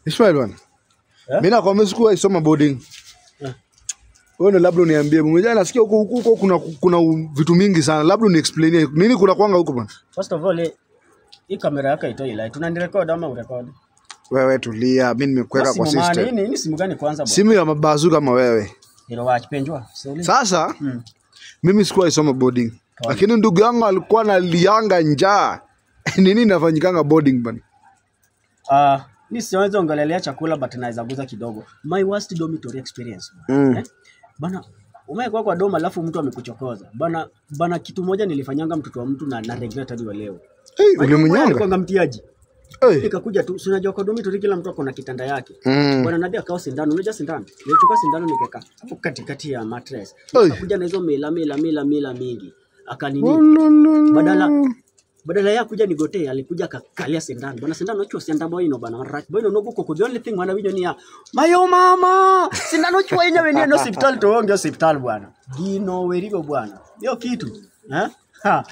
Ishmael bwana. Mimi nakwambia sikuwa isoma boarding. Wewe labda uniambie, mmoja nasikia huko kuna vitu mingi sana. Labda uniexplain nini kuna kwanga huko bwana. First of all, hii kamera yako itoi light. Tunarecord ama urecord? Wewe tulia, mimi nimekuweka kwa system. Nini simu gani kwanza bwana? Simu ya mabazu kama wewe. Hilo watch penjwa. Sasa mimi sikuwa isoma boarding. Lakini ndugu yangu alikuwa analianga njaa. Nini inafanyikanga boarding bwana? Mimi siwezi ongelelea chakula but naweza guza kidogo. My worst dormitory experience. Bana umekuwa kwa doma alafu mtu amekuchokoza. Bana kitu moja nilifanyanga mtoto wa mtu na regret hadi leo. Ulimnyanga? Kwa mtiaji. Nikakuja tu, unajua kwa dormitory kila mtu akona kitanda yake. Bwana Nadia akao sindano, unajua sindano. Nilichukua sindano nikaweka hapo katikati ya mattress. Akakuja na hizo mela mingi. Akanini? Badala ya kuja nigote alikuja akakalia sindano. Bwana sindano chua sindano boy no bana. Right boy no nogo ko the only thing wana video ni ya mayo mama. Sindano chua yenyewe ni no hospital to onge hospital bwana. Gino werigo bwana. Hiyo kitu. Ha?